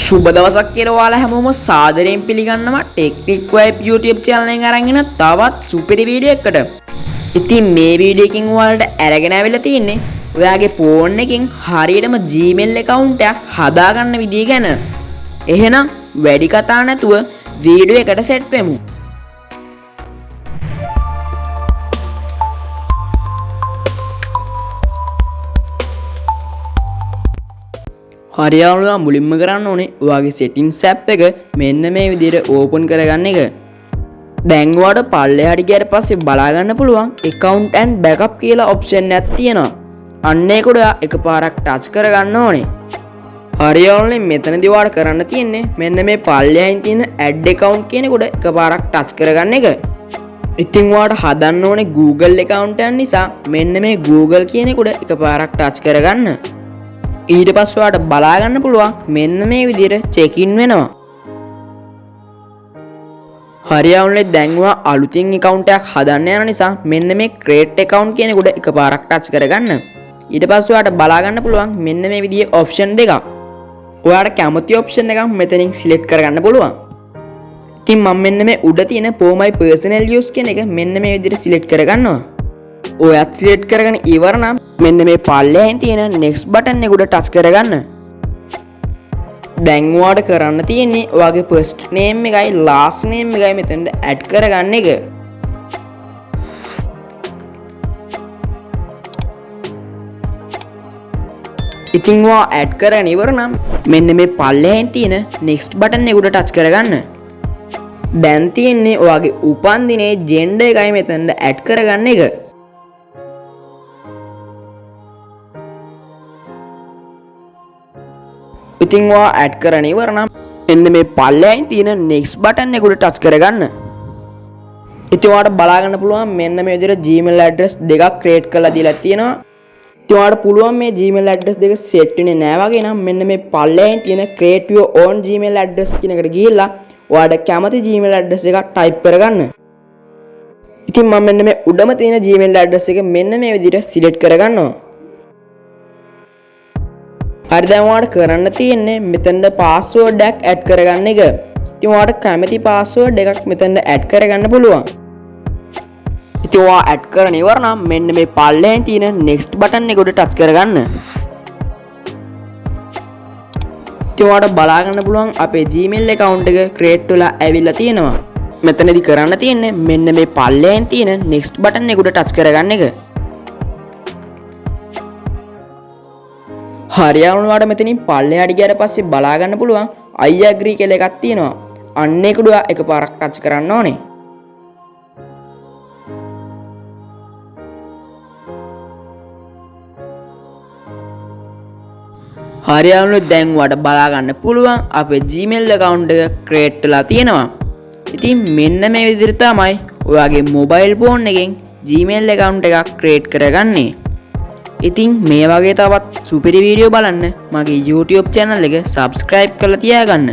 සුබ දවසක් කියලා ඔයාලා හැමෝම සාදරයෙන් පිළිගන්නවා ටෙක්නික් වයිබ් YouTube channel එකෙන් අරන් එන තවත් සුපිරි වීඩියෝ එකකට. ඉතින් මේ වීඩියෝ එකකින් ඔයාලට අරගෙන ආවිල්ලා තියෙන්නේ ඔයාගේ ෆෝන් එකෙන් හරියටම Gmail account එක හදාගන්න විදිය ගැන. එහෙනම් වැඩි කතා නැතුව වීඩියෝ එකට සෙට් වෙමු. හරියාවුලා මුලින්ම කරන්න ඕනේ ඔයාගේ settings app එක මෙන්න මේ විදිහට open කරගන්න එක. දැන් ඔයාලට පල්ලෙහාට ගියාට පස්සේ බලා ගන්න පුළුවන් account and backup කියලා option එකක් තියෙනවා. අන්න ඒක ඔයා එකපාරක් touch කරගන්න ඕනේ. හරියාවුලා මෙතනදී ඔයාලට කරන්න තියෙන්නේ මෙන්න මේ පල්ලෙහායින් තියෙන add account කියන එකට එකපාරක් touch කරගන්න එක. ඉතින් ඔයාලට හදන්න ඕනේ Google account එක නිසා මෙන්න මේ Google කියන එකට එකපාරක් touch කරගන්න. ඊට පස්සේ ඔයාලට බලා ගන්න පුළුවන් මෙන්න මේ විදිහට check in වෙනවා. හරියවුනේ දැන් ඔයා අලුතින් account එකක් හදන්න යන නිසා මෙන්න මේ create account කියන එකට එකපාරක් touch කරගන්න. ඊට පස්සේ ඔයාලට බලා ගන්න පුළුවන් මෙන්න මේ විදිහේ option දෙකක්. ඔයාලට කැමති option එකක් මෙතනින් select කරගන්න පුළුවන්. ඉතින් මම මෙන්න මේ උඩ තියෙන for my personal use කියන එක මෙන්න මේ විදිහට select කරගන්නවා. ඔයත් select කරගෙන ඉවර නම් මෙන්න මේ පල්ලෙහෙන් තියෙන next button එක උඩ touch කරගන්න. දැන් ඔයාලට කරන්න තියෙන්නේ ඔයාගේ first name එකයි last name එකයි මෙතනට add කරගන්න එක. ඉතින් ඔයා add කරගෙන ඉවර නම් මෙන්න මේ පල්ලෙහෙන් තියෙන next button එක උඩ touch කරගන්න. දැන් තියෙන්නේ ඔයාගේ උපන්දිනේ gender එකයි මෙතනට add කරගන්න එක. ඉතින් ඔයා ඇඩ් කරගෙන ඉවර නම් එන්න මේ පල්ලෙහායින් තියෙන next button එක උඩ touch කරගන්න. ඉතින් ඔයාලට බලා ගන්න පුළුවන් මෙන්න මේ විදිහට Gmail address දෙකක් create කරලා දීලා තියෙනවා. ඉතින් ඔයාලට පුළුවන් මේ Gmail address දෙක set වෙන්නේ නැහැ වගේ නම් මෙන්න මේ පල්ලෙහායින් තියෙන create your own Gmail address කියන එකට ගිහිල්ලා ඔයාලට කැමති Gmail address එකක් type කරගන්න. ඉතින් මම මෙන්න මේ උඩම තියෙන Gmail address එක මෙන්න මේ විදිහට select කරගන්නවා. හරි දැන් ඔයාලට කරන්න තියෙන්නේ මෙතනට password එකක් add කරගන්න එක. ඉතින් ඔයාලට කැමති password එකක් මෙතනට add කරගන්න පුළුවන්. ඉතින් ඔයා add කරන ඉවර නම් මෙන්න මේ පල්ලෙහෙන් තියෙන next button එක උඩ touch කරගන්න. ඉතින් ඔයාලට බලා ගන්න පුළුවන් අපේ Gmail account එක create වෙලා ඇවිල්ලා තියෙනවා. මෙතනදී කරන්න තියෙන්නේ මෙන්න මේ පල්ලෙහෙන් තියෙන next button එක උඩ touch කරගන්න එක. හරියවුණාට මෙතනින් පල්ලෙහාට ගියාට පස්සේ බලා ගන්න පුළුවන් I agree කියලා එකක් තියෙනවා. අන්න ඒක උඩ එකපාරක් ටච් කරන්න ඕනේ. හරියවුණා දැන් ඔයාලට බලා ගන්න පුළුවන් අපේ Gmail account එක create වෙලා තියෙනවා. ඉතින් මෙන්න මේ විදිහට තමයි ඔයාගේ mobile phone එකෙන් Gmail account එකක් create කරගන්නේ. ඉතින් මේ වගේ තවත් සුපිරි වීඩියෝ බලන්න මගේ YouTube channel එක subscribe කරලා තියාගන්න.